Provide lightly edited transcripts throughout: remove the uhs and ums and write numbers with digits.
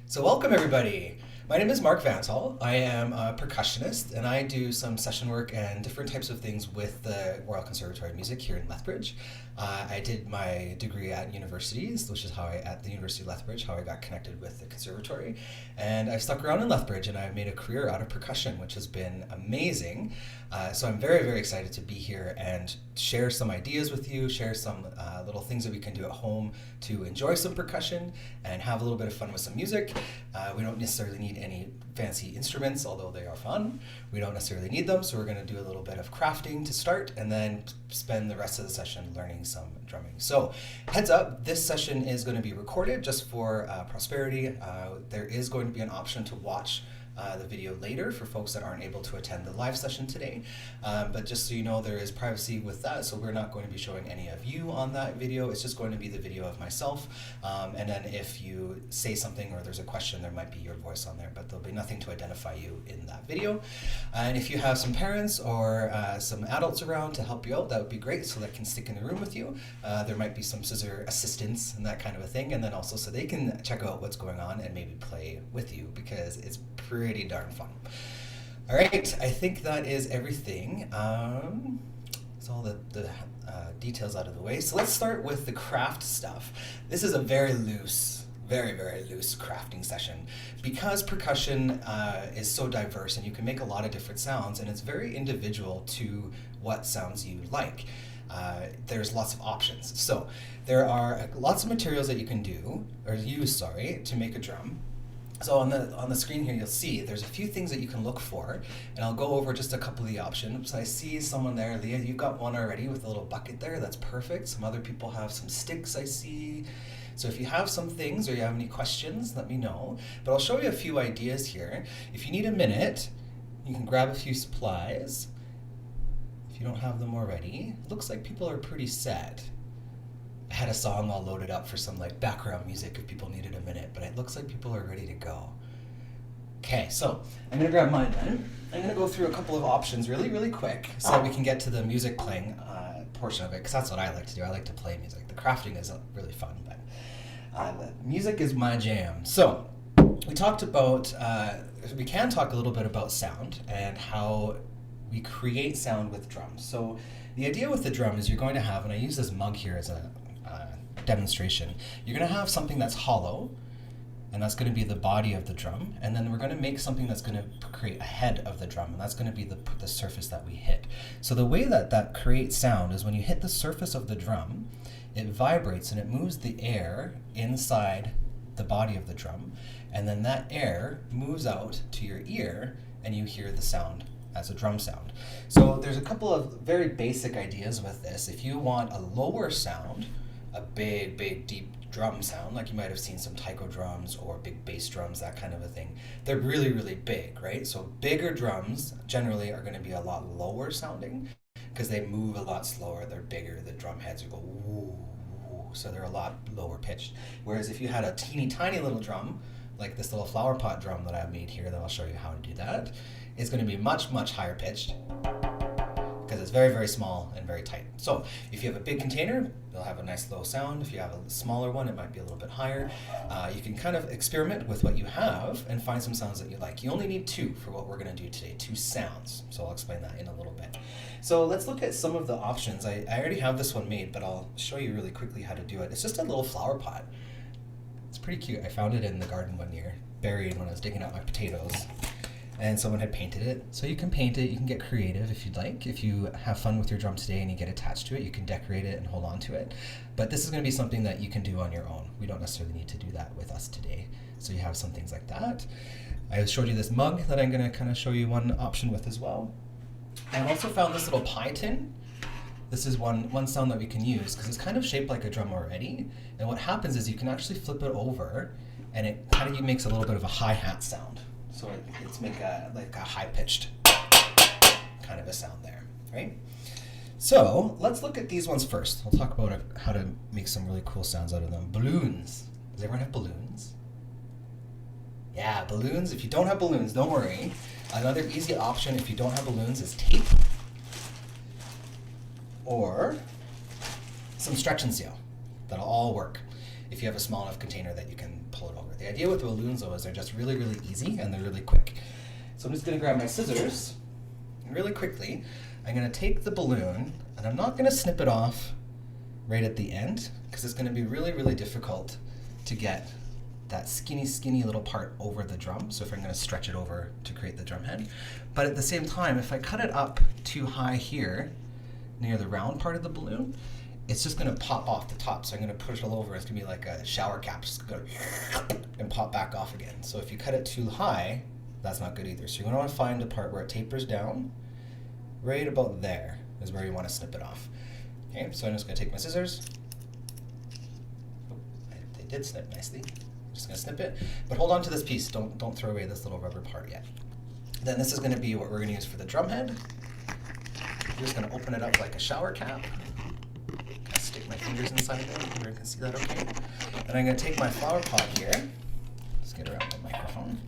So welcome everybody. My name is Mark Vantal. I am a percussionist and I do some session work and different types of things with the Royal Conservatory of Music here in Lethbridge. I did my degree at universities, which is at the University of Lethbridge, how I got connected with the conservatory. And I've stuck around in Lethbridge and I've made a career out of percussion, which has been amazing. So I'm very, very excited to be here and share some ideas with you, share some little things that we can do at home to enjoy some percussion and have a little bit of fun with some music. We don't necessarily need any fancy instruments, although they are fun. We don't necessarily need them, so we're going to do a little bit of crafting to start and then spend the rest of the session learning some drumming. So heads up, this session is going to be recorded just for prosperity. There is going to be an option to watch the video later for folks that aren't able to attend the live session today. But just so you know, there is privacy with that, so we're not going to be showing any of you on that video. It's just going to be the video of myself. And then if you say something or there's a question, there might be your voice on there, but there'll be nothing to identify you in that video. And if you have some parents or some adults around to help you out, that would be great, so they can stick in the room with you. There might be some scissor assistance and that kind of a thing, and then also so they can check out what's going on and maybe play with you, because it's pretty darn fun. All right, I think that is everything. That's all the details out of the way. So let's start with the craft stuff. This is a very loose, very, very loose crafting session because percussion is so diverse and you can make a lot of different sounds, and it's very individual to what sounds you like. There's lots of options. So there are lots of materials that you can use to make a drum. So on the screen here, you'll see there's a few things that you can look for, and I'll go over just a couple of the options. I see someone there, Leah, you've got one already with a little bucket there. That's perfect. Some other people have some sticks, I see. So if you have some things or you have any questions, let me know. But I'll show you a few ideas here. If you need a minute, you can grab a few supplies. If you don't have them already, it looks like people are pretty set. I had a song all loaded up for some background music if people needed a minute, but it looks like people are ready to go. Okay, so I'm gonna grab mine then. I'm gonna go through a couple of options really, really quick so that we can get to the music playing portion of it, because that's what I like to do. I like to play music. The crafting is really fun, but the music is my jam. So we talked about, we can talk a little bit about sound and how we create sound with drums. So the idea with the drum is you're going to have, and I use this mug here as a demonstration, you're going to have something that's hollow, and that's going to be the body of the drum, and then we're going to make something that's going to create a head of the drum, and that's going to be the surface that we hit. So the way that creates sound is when you hit the surface of the drum, it vibrates and it moves the air inside the body of the drum, and then that air moves out to your ear and you hear the sound as a drum sound. So there's a couple of very basic ideas with this. If you want a lower sound, a big, big, deep drum sound, like you might have seen some taiko drums or big bass drums, that kind of a thing, they're really, really big, right? So bigger drums generally are going to be a lot lower sounding because they move a lot slower. They're bigger. The drum heads will go woo, woo, so they're a lot lower pitched. Whereas if you had a teeny tiny little drum, like this little flower pot drum that I made here, that I'll show you how to do that, it's going to be much, much higher pitched because it's very, very small and very tight. So if you have a big container, you'll have a nice low sound. If you have a smaller one, it might be a little bit higher. You can kind of experiment with what you have and find some sounds that you like. You only need two for what we're going to do today, 2 sounds. So I'll explain that in a little bit. So let's look at some of the options. I already have this one made, but I'll show you really quickly how to do it. It's just a little flower pot. It's pretty cute. I found it in the garden one year, buried when I was digging out my potatoes. And someone had painted it. So you can paint it, you can get creative if you'd like. If you have fun with your drum today and you get attached to it, you can decorate it and hold on to it. But this is going to be something that you can do on your own. We don't necessarily need to do that with us today. So you have some things like that. I showed you this mug that I'm going to kind of show you one option with as well. I also found this little pie tin. This is one sound that we can use because it's kind of shaped like a drum already. And what happens is you can actually flip it over and it kind of makes a little bit of a hi-hat sound. So it's make like a high-pitched kind of a sound there, right? So let's look at these ones first. We'll talk about how to make some really cool sounds out of them. Balloons. Does everyone have balloons? Yeah, balloons. If you don't have balloons, don't worry. Another easy option if you don't have balloons is tape or some stretch and seal. That'll all work if you have a small enough container that you can pull it over. The idea with balloons though is they're just really, really easy and they're really quick. So I'm just gonna grab my scissors and really quickly, I'm gonna take the balloon and I'm not gonna snip it off right at the end because it's gonna be really, really difficult to get that skinny little part over the drum. So if I'm gonna stretch it over to create the drum head. But at the same time, if I cut it up too high here, near the round part of the balloon, it's just gonna pop off the top. So I'm gonna push it all over. It's gonna be like a shower cap, just go and pop back off again. So if you cut it too high, that's not good either. So you're gonna wanna find a part where it tapers down. Right about there is where you wanna snip it off. Okay, so I'm just gonna take my scissors. Oh, they did snip nicely. I'm just gonna snip it, but hold on to this piece. Don't throw away this little rubber part yet. Then this is gonna be what we're gonna use for the drum head. I'm just gonna open it up like a shower cap. Stick my fingers inside there. You can see that okay. And I'm going to take my flower pot here. Let's get around the microphone.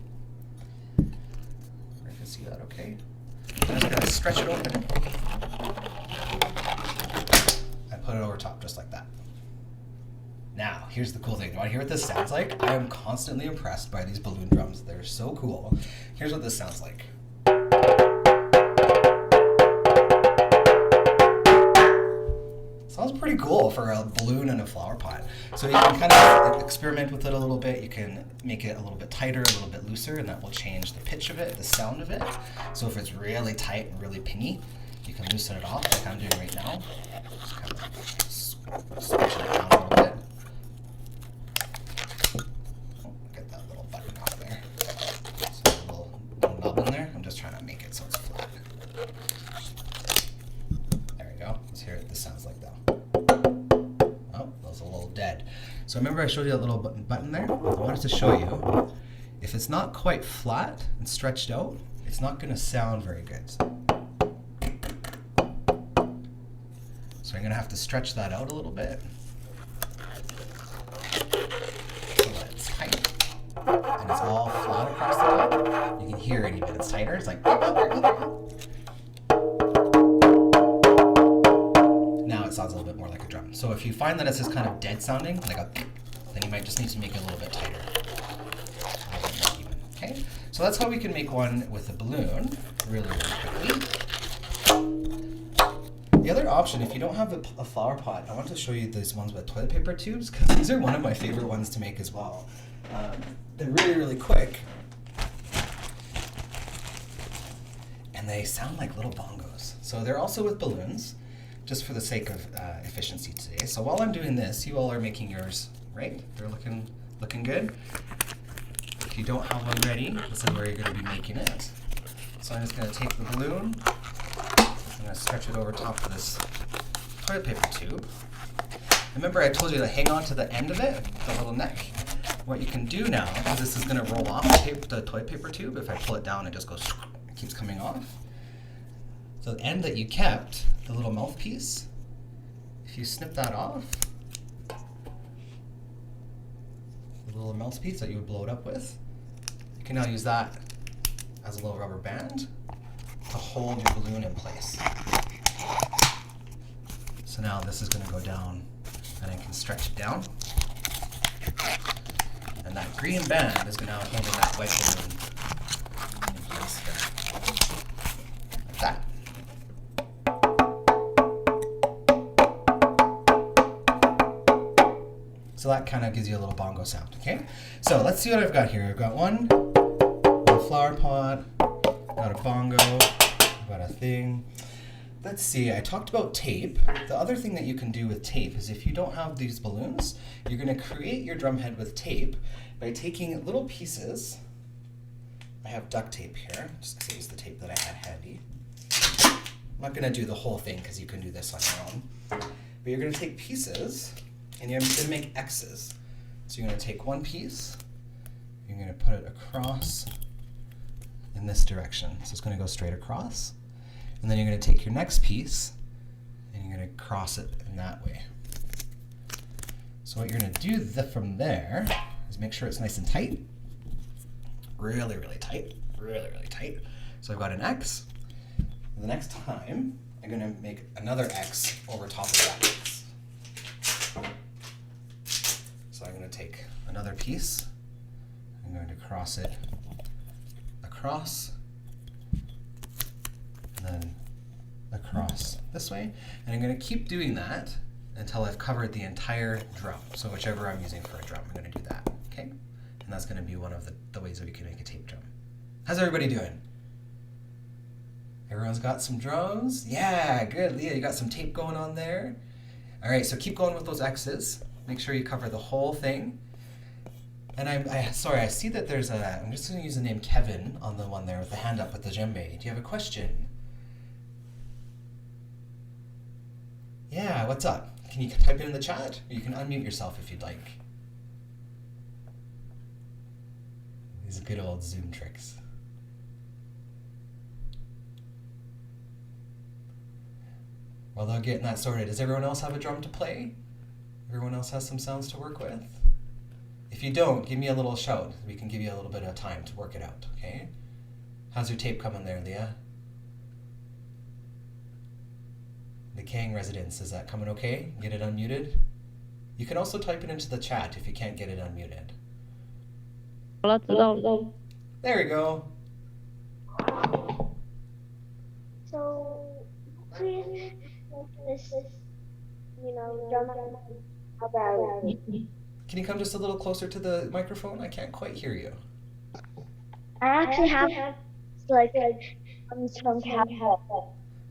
You can see that okay. I'm just going to stretch it open and put it over top just like that. Now, here's the cool thing. You want to hear what this sounds like? I am constantly impressed by these balloon drums. They're so cool. Here's what this sounds like. Sounds pretty cool for a balloon and a flower pot. So you can kind of experiment with it a little bit. You can make it a little bit tighter, a little bit looser, and that will change the pitch of it, the sound of it. So if it's really tight and really pingy, you can loosen it off like I'm doing right now. Just kind of squishing it down a little bit. Oh, get that little button off there. So a little knob in there. I'm just trying to make it so it's flat. There we go. Let's hear what this sounds like though. Oh, that was a little dead. So remember I showed you that little button there? I wanted to show you, if it's not quite flat and stretched out, it's not going to sound very good. So I'm going to have to stretch that out a little bit. So that it's tight. And it's all flat across the top. You can hear it even. It's tighter. It's like... It sounds a little bit more like a drum. So if you find that it's just kind of dead sounding, like a, then you might just need to make it a little bit tighter. Okay, so that's how we can make one with a balloon really, really quickly. The other option, if you don't have a flower pot, I want to show you these ones with toilet paper tubes because these are one of my favorite ones to make as well. They're really, really quick. And they sound like little bongos. So they're also with balloons, just for the sake of efficiency today. So while I'm doing this, you all are making yours, right? They're looking good. If you don't have one ready, this is where you're going to be making it. So I'm just going to take the balloon, I'm going to stretch it over top of this toilet paper tube. Remember I told you to hang on to the end of it, the little neck. What you can do now, because this is going to roll off the toilet paper tube, if I pull it down, it just goes, it keeps coming off. So the end that you kept, the little mouthpiece, if you snip that off, the little mouthpiece that you would blow it up with, you can now use that as a little rubber band to hold your balloon in place. So now this is going to go down and I can stretch it down. And that green band is now holding that white balloon in place here. Like that. So that kind of gives you a little bongo sound, okay? So let's see what I've got here. I've got one flower pot, got a bongo, got a thing. Let's see, I talked about tape. The other thing that you can do with tape is if you don't have these balloons, you're going to create your drum head with tape by taking little pieces. I have duct tape here, just because it was the tape that I had handy. I'm not going to do the whole thing because you can do this on your own. But you're going to take pieces and you're going to make X's. So you're going to take one piece, you're going to put it across in this direction. So it's going to go straight across. And then you're going to take your next piece and you're going to cross it in that way. So what you're going to do from there is make sure it's nice and tight. Really, really tight. Really, really tight. So I've got an X. And the next time, I'm going to make another X over top of that X. So I'm going to take another piece I'm going to cross it across, and then across this way. And I'm going to keep doing that until I've covered the entire drum. So whichever I'm using for a drum, I'm going to do that, okay? And that's going to be one of the ways that we can make a tape drum. How's everybody doing? Everyone's got some drums? Yeah, good. Leah, you got some tape going on there? All right, so keep going with those X's. Make sure you cover the whole thing. And sorry, I see that there's I'm just going to use the name Kevin on the one there with the hand up with the djembe. Do you have a question? Yeah, what's up? Can you type it in the chat? Or you can unmute yourself if you'd like. These good old Zoom tricks. While they're getting that sorted, does everyone else have a drum to play? Everyone else has some sounds to work with? If you don't, give me a little shout. We can give you a little bit of time to work it out, okay? How's your tape coming there, Leah? The Kang residence, is that coming okay? Get it unmuted? You can also type it into the chat if you can't get it unmuted. There we go. So, please, this, drum about it. Can you come just a little closer to the microphone? I can't quite hear you. I actually have, some cabinet.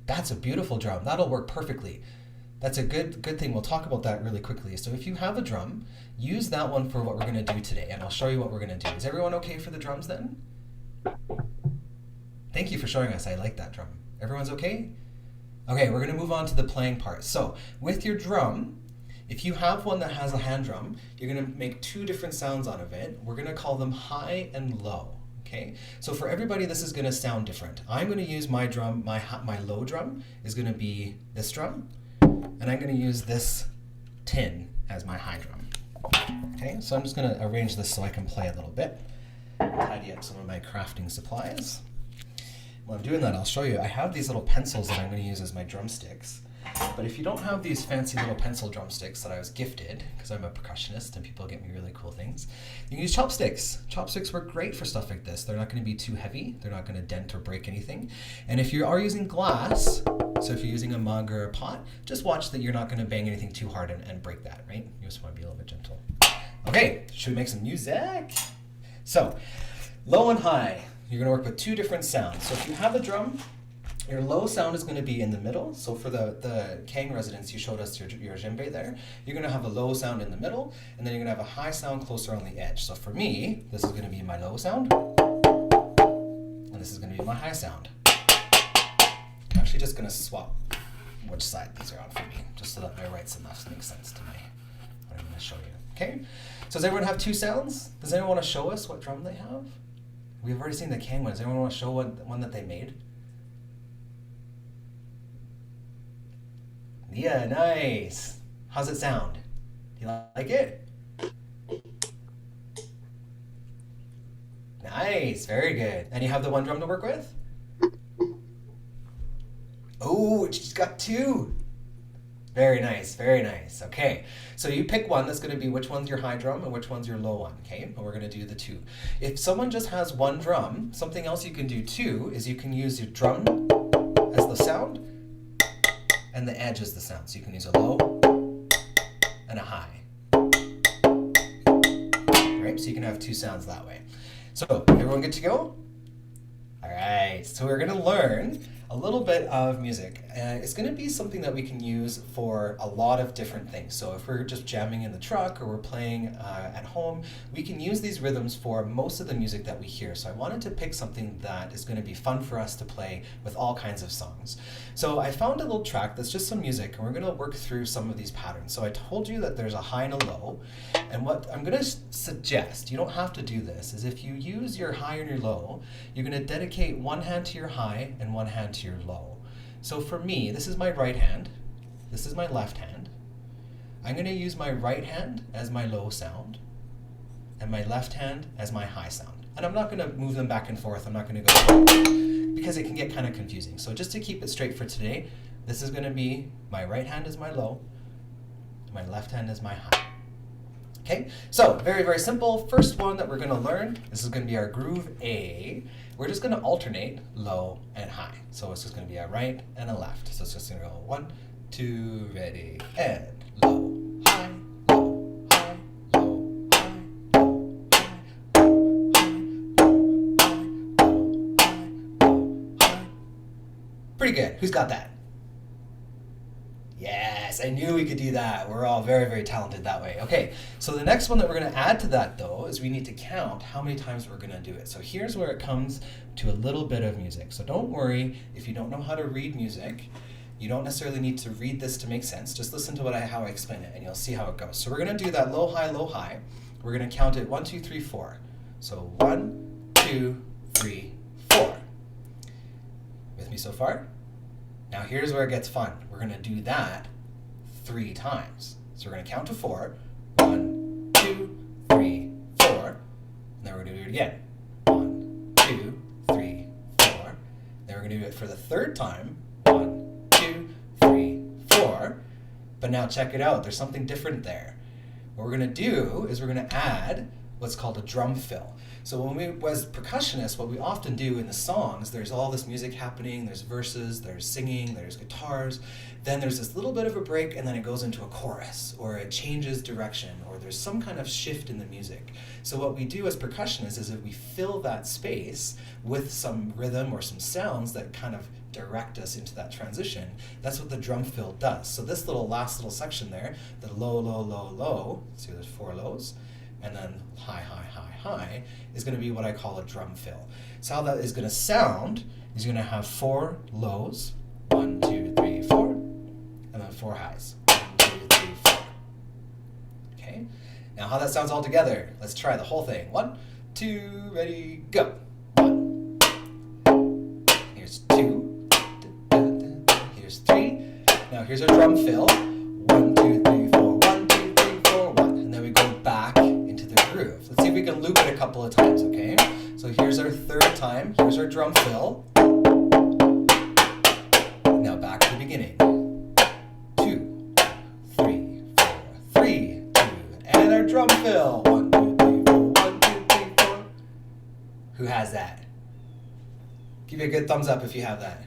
That's a beautiful drum. That'll work perfectly. That's a good thing. We'll talk about that really quickly. So if you have a drum, use that one for what we're going to do today, and I'll show you what we're going to do. Is everyone okay for the drums then? Thank you for showing us. I like that drum. Everyone's okay? Okay, we're going to move on to the playing part. So with your drum, if you have one that has a hand drum, you're going to make two different sounds out of it. We're going to call them high and low. Okay, so for everybody, this is going to sound different. I'm going to use my drum, my low drum is going to be this drum, and I'm going to use this tin as my high drum. Okay, so I'm just going to arrange this so I can play a little bit, tidy up some of my crafting supplies. While I'm doing that, I'll show you. I have these little pencils that I'm going to use as my drumsticks. But if you don't have these fancy little pencil drumsticks that I was gifted, because I'm a percussionist and people get me really cool things, you can use chopsticks. Chopsticks work great for stuff like this. They're not going to be too heavy. They're not going to dent or break anything. And if you are using glass, so if you're using a mug or a pot, just watch that you're not going to bang anything too hard and break that, right? You just want to be a little bit gentle. Okay, should we make some music? So, low and high. You're going to work with two different sounds. So if you have a drum, your low sound is going to be in the middle. So for the Kang residence, you showed us your djembe there. You're going to have a low sound in the middle, and then you're going to have a high sound closer on the edge. So for me, this is going to be my low sound, and this is going to be my high sound. I'm actually just going to swap which side these are on for me, just so that my rights and lefts make sense to what I'm going to show you. Okay? So does everyone have two sounds? Does anyone want to show us what drum they have? We've already seen the Kang one. Does anyone want to show one that they made? Yeah, nice. How's it sound? Do you like it? Nice, very good. And you have the one drum to work with? Oh, she's got two. Very nice, very nice. Okay, so you pick one that's going to be which one's your high drum and which one's your low one, okay? And we're going to do the two. If someone just has one drum, something else you can do too is you can use your drum as the sound and the edge as the sound. So you can use a low and a high. Right? So you can have two sounds that way. So, everyone good to go? All right, so we're going to learn a little bit of music. It's going to be something that we can use for a lot of different things. So if we're just jamming in the truck or we're playing at home, we can use these rhythms for most of the music that we hear. So I wanted to pick something that is going to be fun for us to play with all kinds of songs. So I found a little track that's just some music, and we're going to work through some of these patterns. So I told you that there's a high and a low, and what I'm going to suggest, you don't have to do this, is if you use your high and your low, you're going to dedicate one hand to your high and one hand to your low. So for me, this is my right hand, this is my left hand. I'm going to use my right hand as my low sound and my left hand as my high sound. And I'm not going to move them back and forth. I'm not going to go because it can get kind of confusing. So just to keep it straight for today, this is going to be my right hand is my low, my left hand is my high. Okay, so very, very simple. First one that we're going to learn, this is going to be our groove A. We're just going to alternate low and high. So it's just going to be a right and a left. So it's just going to go 1, 2, ready, and low, high, low, high, low, high, low, high, low, high, low, high, low, high. Pretty good. Who's got that? Yes, I knew we could do that. We're all very, very talented that way. Okay, so the next one that we're going to add to that, though, is we need to count how many times we're going to do it. So here's where it comes to a little bit of music. So don't worry if you don't know how to read music. You don't necessarily need to read this to make sense. Just listen to how I explain it, and you'll see how it goes. So we're going to do that low, high, low, high. We're going to count it 1, 2, 3, 4. So 1, 2, 3, 4. With me so far? Now here's where it gets fun. We're going to do that 3 times. So we're going to count to 4. 1, 2, 3, 4. And then we're going to do it again. 1, 2, 3, 4. Then we're going to do it for the 3rd time. 1, 2, 3, 4. But now check it out. There's something different there. What we're going to do is we're going to add what's called a drum fill. So when we, as percussionists, what we often do in the songs, there's all this music happening, there's verses, there's singing, there's guitars, then there's this little bit of a break, and then it goes into a chorus, or it changes direction, or there's some kind of shift in the music. So what we do as percussionists is that we fill that space with some rhythm or some sounds that kind of direct us into that transition. That's what the drum fill does. So this last little section there, the low, low, low, low, see there's 4 lows, and then high, high, high, high, is going to be what I call a drum fill. So how that is going to sound is you're going to have 4 lows, 1, 2, 3, 4, and then 4 highs, 1, 2, 3, 4. Okay, now how that sounds all together, let's try the whole thing. 1, 2, ready, go. 1, here's 2, here's 3, now here's our drum fill, 1, 2, 3, 4, 1, 2, 3, 4, 1, and then we go back into the groove. Let's see if we can loop it a couple of times, okay? So here's our 3rd time, here's our drum fill. Now back to the beginning. 2, 3, 4, 3, 2, and our drum fill. 1, 2, 3, 4, 1, 2, 3, 4. Who has that? Give me a good thumbs up if you have that.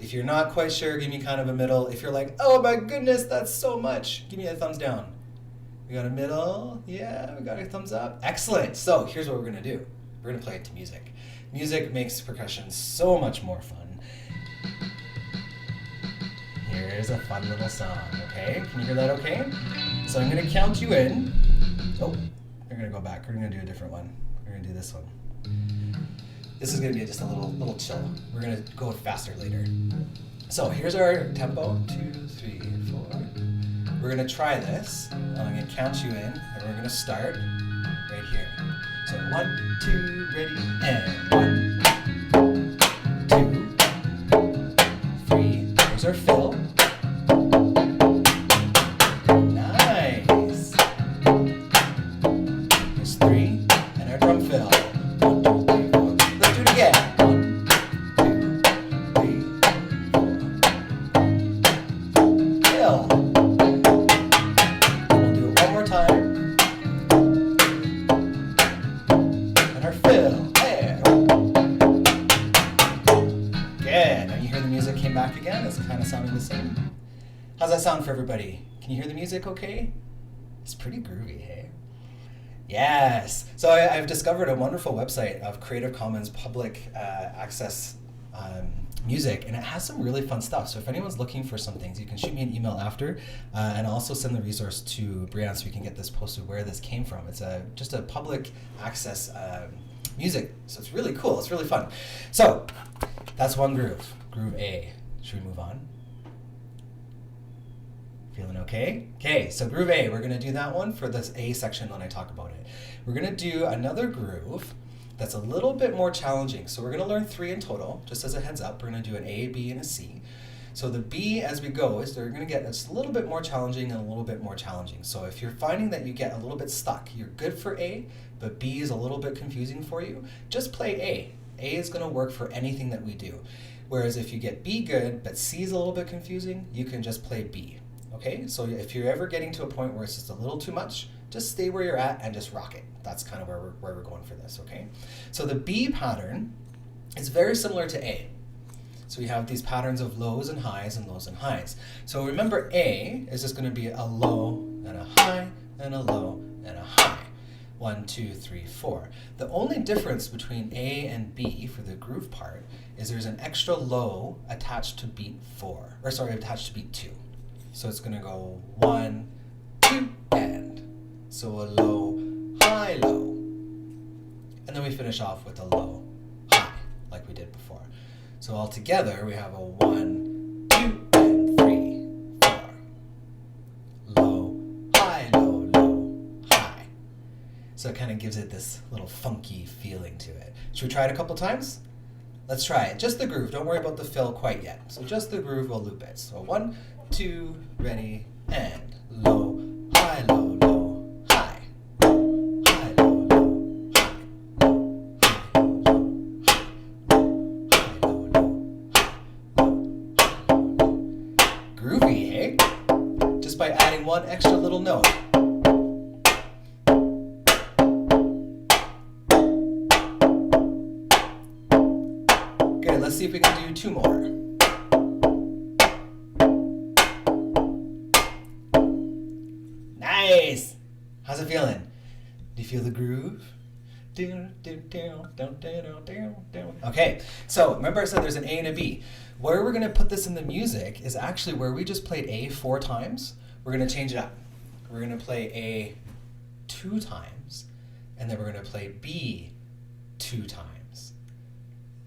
If you're not quite sure, give me kind of a middle. If you're like, oh my goodness, that's so much, give me a thumbs down. We got a middle, yeah, we got a thumbs up. Excellent, so here's what we're gonna do. We're gonna play it to music. Music makes percussion so much more fun. Here's a fun little song, okay? Can you hear that okay? So I'm gonna count you in. Oh, we're gonna go back, we're gonna do a different one. We're gonna do this one. This is going to be just a little chill. We're going to go faster later. So here's our tempo. 2, 3, 4. We're going to try this. I'm going to count you in, and we're going to start right here. So 1, 2, ready, and 1, 2, 3. There's our fill. Nice. There's 3, and our drum fill. 1, 2, 3, 4. Let's do it again. 1, 2, 3, 4. Fill. We'll do it one more time. And our fill. There. Good. Now you hear the music came back again. It's kind of sounding the same. How's that sound for everybody? Can you hear the music okay? It's pretty groovy, hey? Yes. So I've discovered a wonderful website of Creative Commons public access music, and it has some really fun stuff. So if anyone's looking for some things, you can shoot me an email after, and I'll also send the resource to Brianna so we can get this posted where this came from. It's just a public access music, so it's really cool. It's really fun. So that's one groove, groove A. Should we move on? Feeling okay? Okay, so groove A, we're gonna do that one for this A section when I talk about it. We're gonna do another groove that's a little bit more challenging. So we're gonna learn 3 in total, just as a heads up. We're gonna do an A, B, and a C. So the B as we go is they're gonna get just a little bit more challenging and a little bit more challenging. So if you're finding that you get a little bit stuck, you're good for A, but B is a little bit confusing for you, just play A. A is gonna work for anything that we do. Whereas if you get B good, but C is a little bit confusing, you can just play B. Okay, so if you're ever getting to a point where it's just a little too much, just stay where you're at and just rock it. That's kind of where we're going for this, okay? So the B pattern is very similar to A. So we have these patterns of lows and highs and lows and highs. So remember A is just going to be a low and a high and a low and a high. 1, 2, 3, 4. The only difference between A and B for the groove part is there's an extra low attached to beat 4, or sorry, attached to beat 2. So it's going to go 1, 2, and. So a low, high, low. And then we finish off with a low, high, like we did before. So all together we have a 1, 2, and 3, 4. Low, high, low, low, high. So it kind of gives it this little funky feeling to it. Should we try it a couple times? Let's try it. Just the groove. Don't worry about the fill quite yet. So just the groove, we'll loop it. So 1, 2, ready, and low, high, low, low, high. Low, high, low, low, high. Low, high, low, low, high. Low, high, low, low, high. Groovy, hey? Just by adding one extra little note. Good, let's see if we can do 2 more. Nice! How's it feeling? Do you feel the groove? Okay, so remember I said there's an A and a B. Where we're going to put this in the music is actually where we just played A 4 times. We're going to change it up. We're going to play A 2 times, and then we're going to play B 2 times.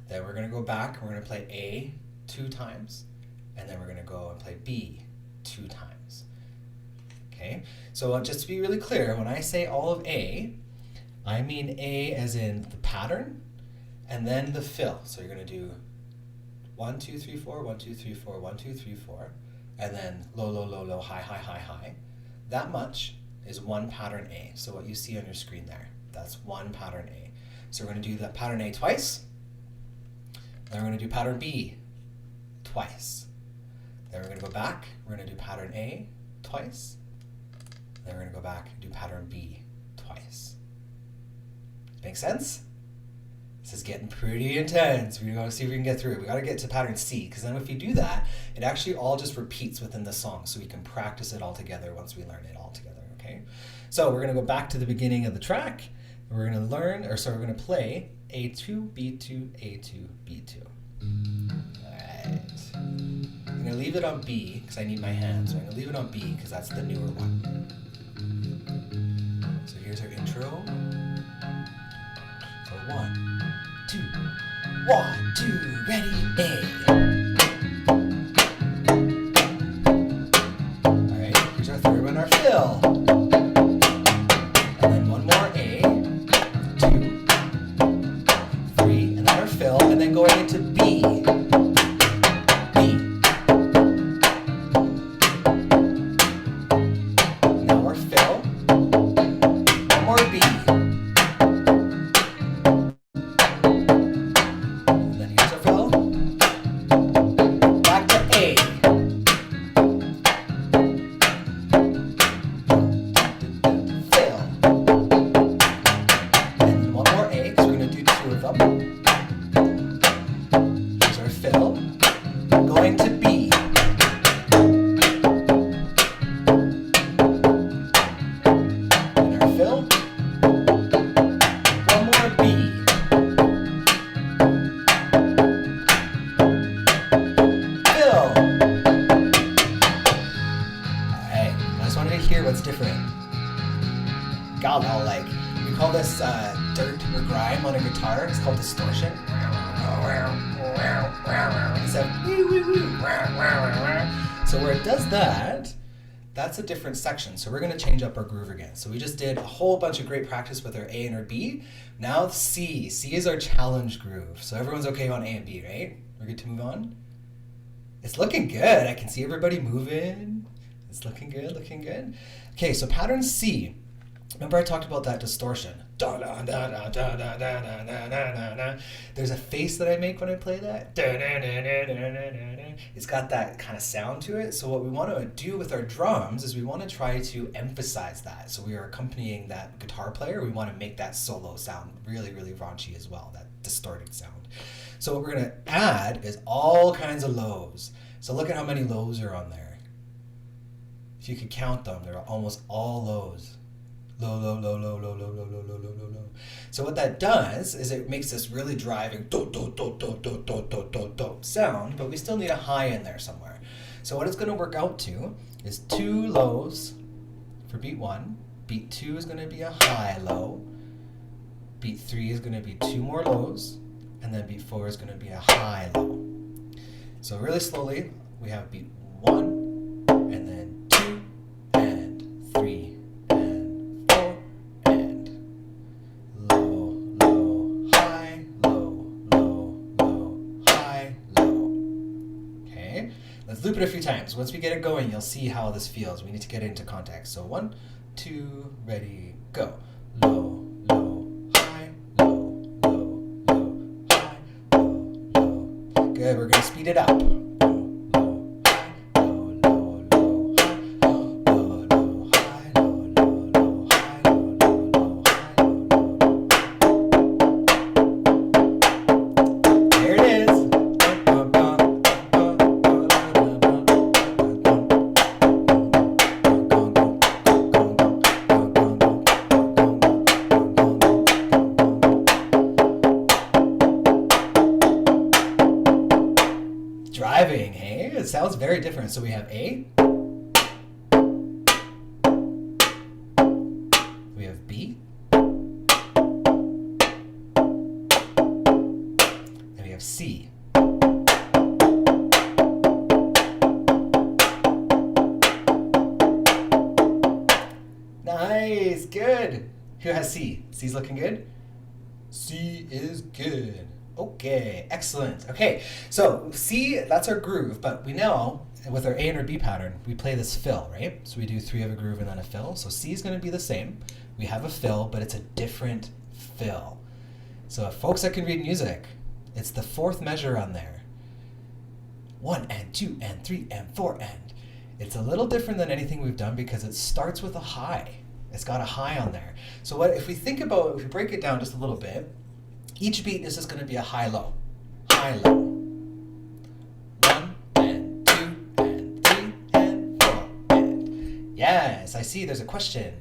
Then we're going to go back, and we're going to play A 2 times, and then we're going to go and play B 2 times. Okay, so just to be really clear, when I say all of A, I mean A as in the pattern, and then the fill. So you're going to do 1, 2, 3, 4, 1, 2, 3, 4, 1, 2, 3, 4, and then low, low, low, low, high, high, high, high. That much is one pattern A. So what you see on your screen there, that's one pattern A. So we're going to do that pattern A twice. Then we're going to do pattern B twice. Then we're going to go back. We're going to do pattern A twice. Then we're going to go back and do pattern B twice. Make sense? This is getting pretty intense. We're going to see if we can get through it. We got to get to pattern C, because then if you do that, it actually all just repeats within the song, so we can practice it all together once we learn it all together, okay? So we're going to go back to the beginning of the track, and we're going to we're going to play A2, B2, A2, B2. Alright. I'm going to leave it on B, because I need my hands, so I'm going to leave it on B, because that's the newer one. So here's our intro. So 1, 2, 1, 2, ready, A. Alright, here's our third one, our fill. And then one more A, 2, 3, and then our fill, and then going into B. B. Now our fill. One more B. What's different? God, all like, we call this dirt or grime on a guitar. It's called distortion. So where it does that, that's a different section. So we're going to change up our groove again. So we just did a whole bunch of great practice with our A and our B. Now C. C is our challenge groove. So everyone's okay on A and B, right? We're good to move on? It's looking good. I can see everybody moving. It's looking good, looking good. Okay, so pattern C. Remember I talked about that distortion. Da da da da da da da da da da da. There's a face that I make when I play that. Da, da, da, da, da, da, da. It's got that kind of sound to it. So what we want to do with our drums is we want to try to emphasize that. So we are accompanying that guitar player. We want to make that solo sound really, really raunchy as well, that distorted sound. So what we're going to add is all kinds of lows. So look at how many lows are on there. If you could count them, they're almost all lows. Low, low, low, low, low, low, low, low, low, low, low, low. So what that does is it makes this really driving do, do, do, do, do, do, do, do, do sound, but we still need a high in there somewhere. So what it's going to work out to is 2 lows for beat 1. Beat 2 is going to be a high low. Beat 3 is going to be 2 more lows. And then beat 4 is going to be a high low. So really slowly, we have beat 1, and then 2, and 3, and 4, and low, low, high, low, low, low, high, low. Okay, let's loop it a few times. Once we get it going, you'll see how this feels. We need to get into context. So 1, 2, ready, go. Low, low, high, low, low, low, high, low, low. Good, we're going to speed it up. Driving, hey? It sounds very different. So we have A. We have B. And we have C. Nice, good. Who has C? C's looking good? C is good. Okay, excellent. Okay, so C, that's our groove, but we know with our A and our B pattern, we play this fill, right? So we do 3 of a groove and then a fill. So C is going to be the same. We have a fill, but it's a different fill. So folks that can read music, it's the 4th measure on there. 1 and 2 and 3 and 4 and. It's a little different than anything we've done because it starts with a high. It's got a high on there. So what if we think about, if we break it down just a little bit, each beat is just going to be a high-low, high-low. 1 and 2 and 3 and 4 and. Yes, I see there's a question.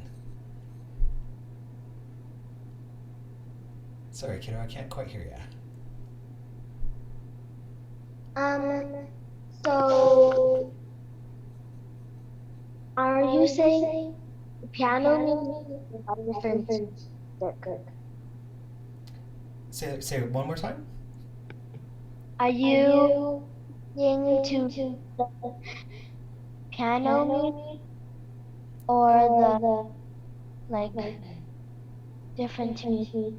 Sorry, kiddo, I can't quite hear you. So are you saying the piano music are different? Good. Say it one more time. Are you into the piano music or the different music?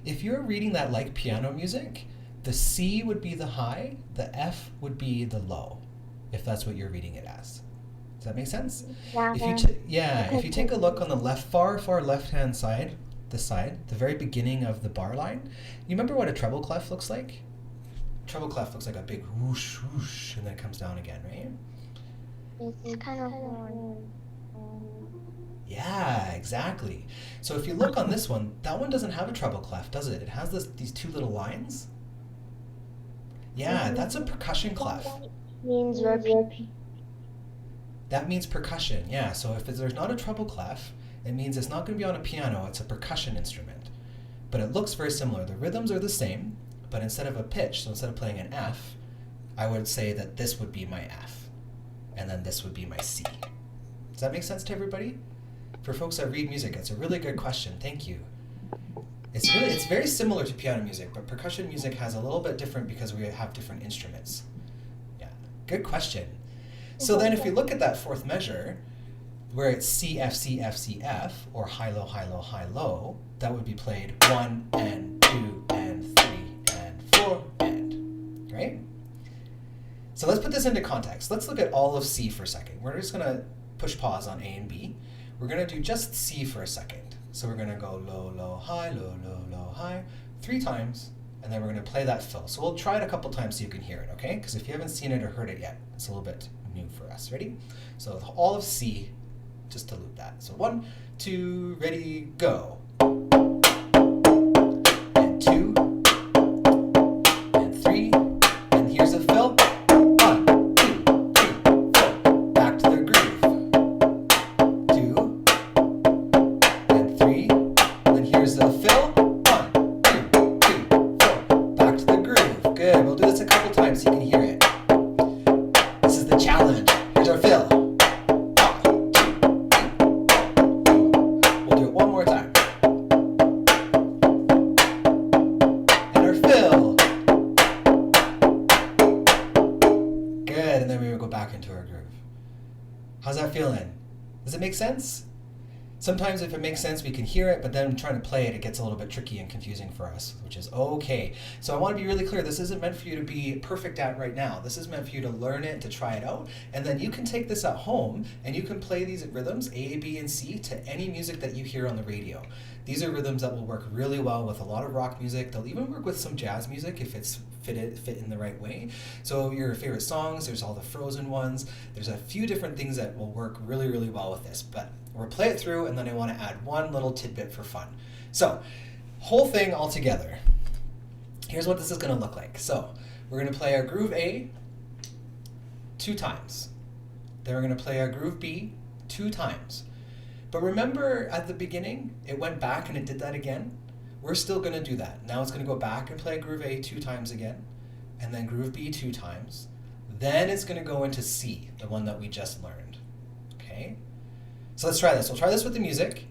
If you're reading that like piano music, the C would be the high, the F would be the low, if that's what you're reading it as. Does that make sense? Yeah. If you take a look on the far left-hand side, the very beginning of the bar line, you remember what a treble clef looks like? Treble clef looks like a big whoosh, whoosh, and then it comes down again, right? It's kind of Yeah, exactly. So if you look on this one, that one doesn't have a treble clef, does it? It has these 2 little lines. Yeah, that's a percussion clef. means repeat. That means percussion, yeah. So if there's not a treble clef, it means it's not going to be on a piano, it's a percussion instrument. But it looks very similar. The rhythms are the same, but instead of a pitch, so instead of playing an F, I would say that this would be my F, and then this would be my C. Does that make sense to everybody? For folks that read music, it's a really good question. Thank you. It's very similar to piano music, but percussion music has a little bit different because we have different instruments. Yeah, good question. So then if you look at that 4th measure, where it's C, F, C, F, C, F, or high, low, high, low, high, low, that would be played 1 and 2 and 3 and 4 and, right? So let's put this into context. Let's look at all of C for a second. We're just going to push pause on A and B. We're going to do just C for a second. So we're gonna go low, low, high, low, low, low, high, 3 times, and then we're gonna play that fill. So we'll try it a couple times so you can hear it, okay? Because if you haven't seen it or heard it yet, it's a little bit new for us. Ready? So all of C, just to loop that. So 1, 2, ready, go. And 2, and 3, and here's a fill. 1, 2, 3, 4. Back to the groove. 2, and 3, and here's a fill. 1, 2, 3, 4. Back to the groove. Good. We'll do this a couple times so you can hear it. This is the challenge. Here's our fill. We'll do it one more time. And our fill. Good. And then we will go back into our groove. How's that feeling? Does it make sense? Sometimes if it makes sense, we can hear it, but then trying to play it, it gets a little bit tricky and confusing for us, which is okay. So I want to be really clear, this isn't meant for you to be perfect at right now. This is meant for you to learn it, to try it out, and then you can take this at home and you can play these rhythms, A, B, and C, to any music that you hear on the radio. These are rhythms that will work really well with a lot of rock music. They'll even work with some jazz music if it's fit in the right way. So your favorite songs, there's all the Frozen ones. There's a few different things that will work really, really well with this, but we'll play it through, and then I want to add one little tidbit for fun. So, whole thing all together. Here's what this is going to look like. So, we're going to play our groove A 2 times. Then we're going to play our groove B 2 times. But remember at the beginning, it went back and it did that again? We're still going to do that. Now it's going to go back and play groove A 2 times again, and then groove B 2 times. Then it's going to go into C, the one that we just learned. Okay? So let's try this. We'll try this with the music.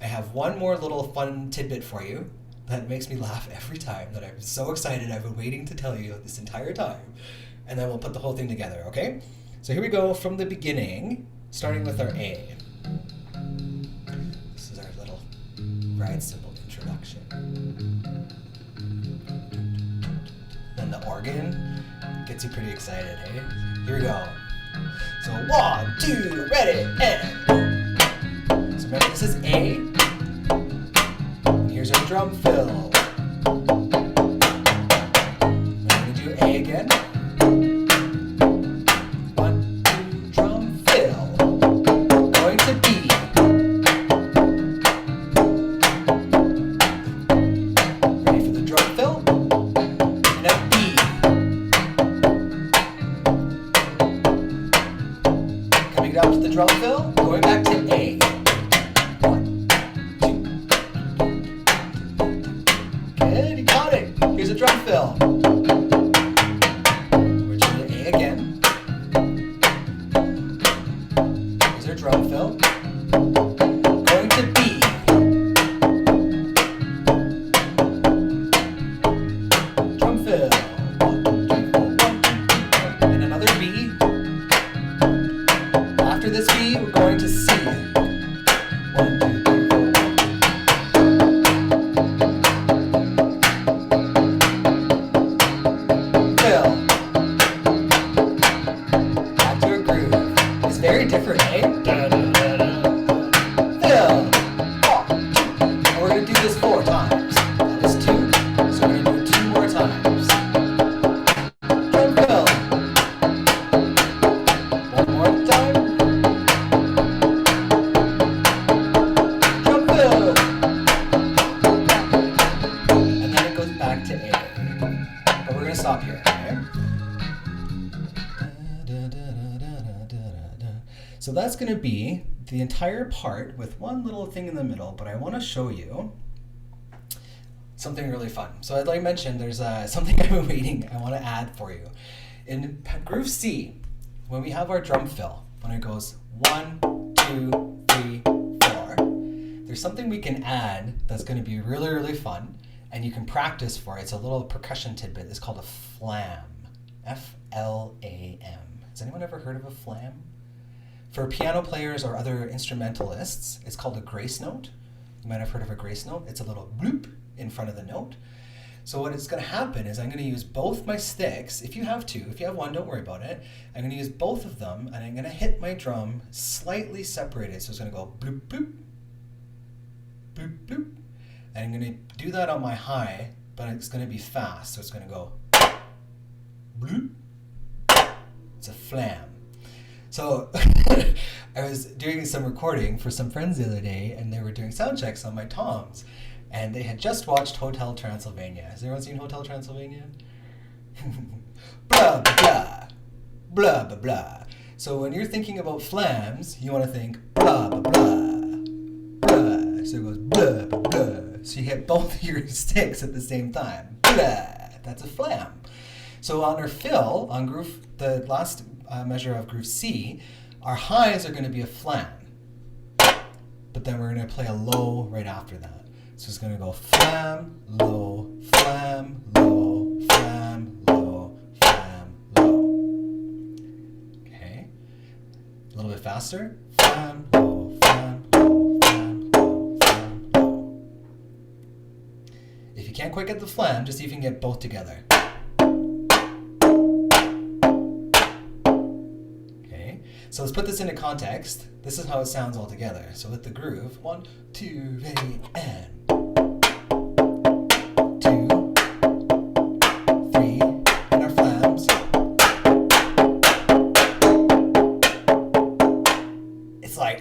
I have one more little fun tidbit for you that makes me laugh every time, that I'm so excited I've been waiting to tell you this entire time. And then we'll put the whole thing together, okay? So here we go from the beginning, starting with our A. This is our little ride cymbal introduction. Then the organ gets you pretty excited, hey? Here we go. So 1, 2, ready, and 1. So remember, this is A. And here's our drum fill. We're going to do A again. 1, 2, drum fill. Going to B. Ready for the drum fill? And a B. Coming down to the drum fill, going back to A. 1, 2. Good, you got it. Here's a drum fill. We're doing A again. Here's our drum fill. Going to B. Drum fill. 1, 2, 4, 1, 2, 3, 4. And another B. After this B, we're going to C. 1, 2, 3, 4. Fill. Back to a groove. It's very different, eh? Fill. 1, 2. And we're going to do this 4 times. That was 2, so we're going to do it 2 more times. Drum fill. 1 more time. Drum fill. And then it goes back to A. But we're going to stop here, okay? So that's going to be the entire part with one little thing in the middle, but I want to show you something really fun. So as I mentioned, there's something I've been waiting, I want to add for you. In groove C, when we have our drum fill, when it goes 1, 2, 3, 4, there's something we can add that's going to be really, really fun, and you can practice for it. It's a little percussion tidbit. It's called a flam. F-L-A-M. Has anyone ever heard of a flam? For piano players or other instrumentalists, it's called a grace note. You might have heard of a grace note. It's a little bloop in front of the note. So what is going to happen is I'm going to use both my sticks. If you have 2, if you have 1, don't worry about it. I'm going to use both of them, and I'm going to hit my drum slightly separated. So it's going to go bloop, bloop, bloop, bloop. And I'm going to do that on my high, but it's going to be fast. So it's going to go bloop. It's a flam. So I was doing some recording for some friends the other day, and they were doing sound checks on my toms. And they had just watched Hotel Transylvania. Has everyone seen Hotel Transylvania? Blah, blah, blah. Blah, blah, blah. So when you're thinking about flams, you want to think blah, blah, blah. Blah. So it goes blah, blah, blah. So you hit both of your sticks at the same time. Blah. That's a flam. So on our fill, on groove, the last measure of groove C, our highs are going to be a flam. But then we're going to play a low right after that. So it's going to go flam, low, flam, low, flam, low, flam, low. Okay. A little bit faster. Flam, low, flam, low, flam, low, flam, low. If you can't quite get the flam, just see if you can get both together. Okay. So let's put this into context. This is how it sounds all together. So with the groove, 1, 2, ready, and 2, 3, and our flams.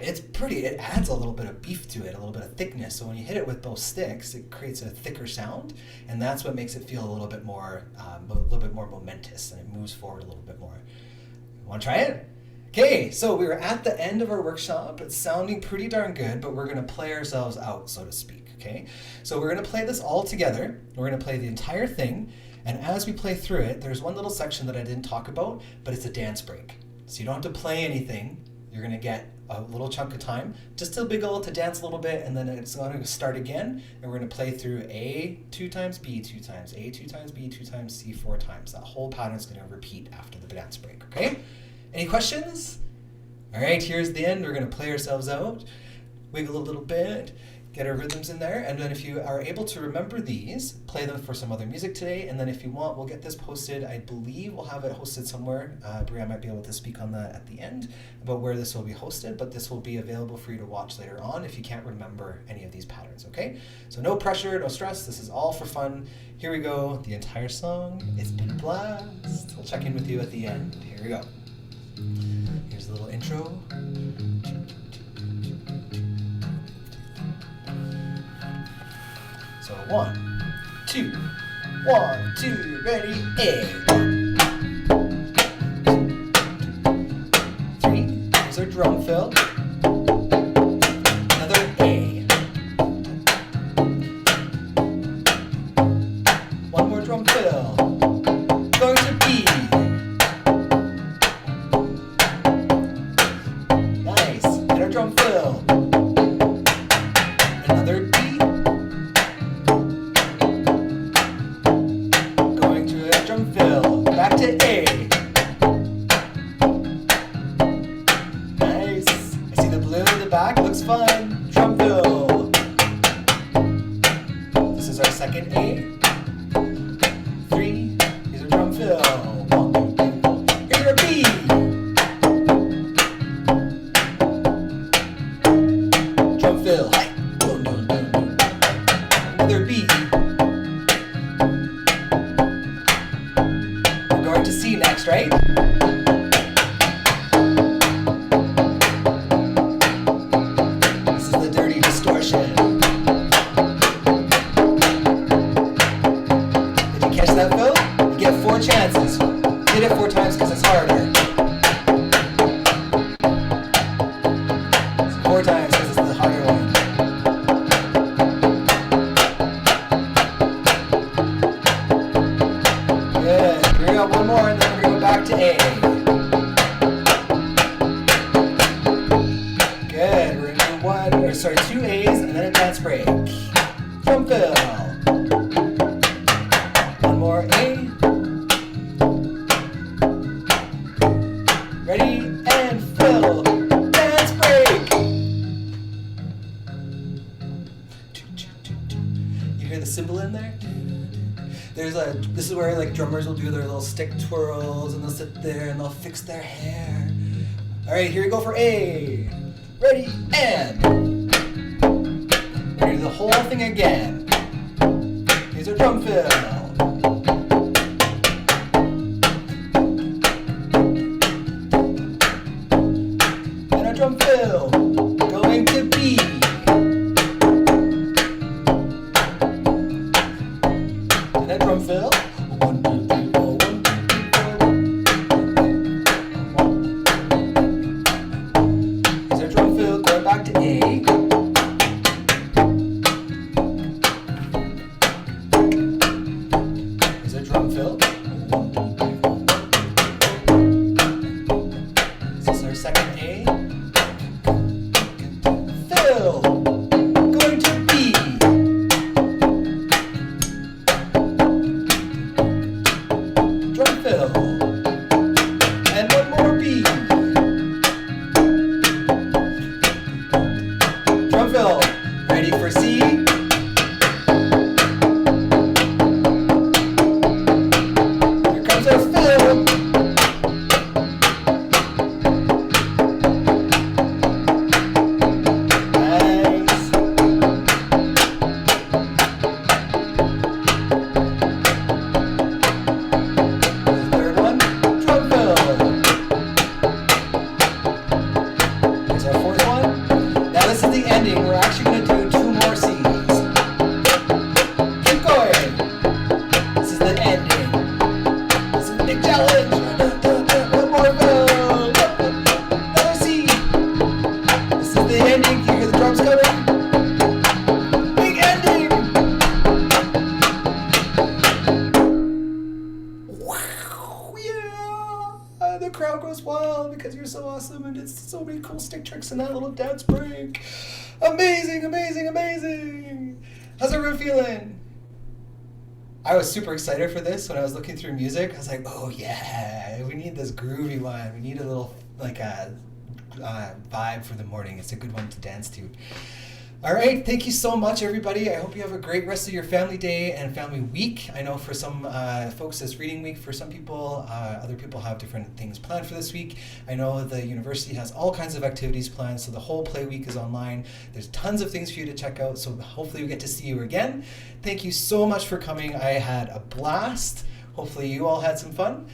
It's pretty, it adds a little bit of beef to it, a little bit of thickness. So when you hit it with both sticks, it creates a thicker sound, and that's what makes it feel a little bit more momentous, and it moves forward a little bit more. Want to try it? Okay, so we were at the end of our workshop. It's sounding pretty darn good, but we're going to play ourselves out, so to speak, okay? So we're going to play this all together. We're going to play the entire thing, and as we play through it, there's one little section that I didn't talk about, but it's a dance break. So you don't have to play anything. You're going to get a little chunk of time, just to wiggle, to dance a little bit, and then it's going to start again, and we're going to play through A 2 times, B 2 times, A 2 times, B 2 times, C 4 times. That whole pattern is going to repeat after the dance break, okay? Any questions? All right, here's the end. We're going to play ourselves out, wiggle a little bit, get our rhythms in there, and then if you are able to remember these, play them for some other music today, and then if you want, we'll get this posted. I believe we'll have it hosted somewhere. Bria might be able to speak on that at the end about where this will be hosted, but this will be available for you to watch later on if you can't remember any of these patterns, okay? So no pressure, no stress. This is all for fun. Here we go, the entire song. It's been a blast. We'll check in with you at the end. Here we go. Here's a little intro. So 1, 2, 1, 2, ready, A. 3, here's our drum fill. Another A. One more drum fill. Going to B. Nice, and our drum fill. Another B. Back to A. Nice. I see the blue in the back. Looks fun. Drum fill. This is our second A. 3. Here's our drum fill. 1, 2, 3, 4. Here's our B. Drum fill. Hi. Another B. To C next, right? This is the dirty distortion. Did you catch that, Phil? You get 4 chances. Hit it 4 times because it's harder. It's 4 times because it's the harder one. Good. Here we go, one more, and then we're going to go back to A. Good. We're going to do 2 A's and then a dance break. Drum fill. One more A. Ready and fill. Dance break. You hear the cymbal in there? This is where like drummers will do their little stick twirls, and they'll sit there and they'll fix their hair. All right, here we go for A. Ready, and we're gonna do the whole thing again. Here's our drum fill. And our drum fill. Going to B. And that drum fill. 1, 2, 3, 4, 1, 2, 3, 4. Here's our drum fill. Going back to A. Drum fill. 1, 2, 3, 4. This is our second A. Fill. Going to B. Drum fill. And one more B. Drum fill. Ready for C. The crowd goes wild because you're so awesome and it's so many cool stick tricks in that little dance break. Amazing, amazing, amazing. How's everyone feeling? I was super excited for this when I was looking through music. I was like, oh yeah, we need this groovy one. We need a little like a vibe for the morning. It's a good one to dance to. All right, thank you so much, everybody. I hope you have a great rest of your family day and family week. I know for some folks it's reading week. For some people, other people have different things planned for this week. I know the university has all kinds of activities planned, so the whole play week is online. There's tons of things for you to check out, so hopefully we get to see you again. Thank you so much for coming. I had a blast. Hopefully you all had some fun.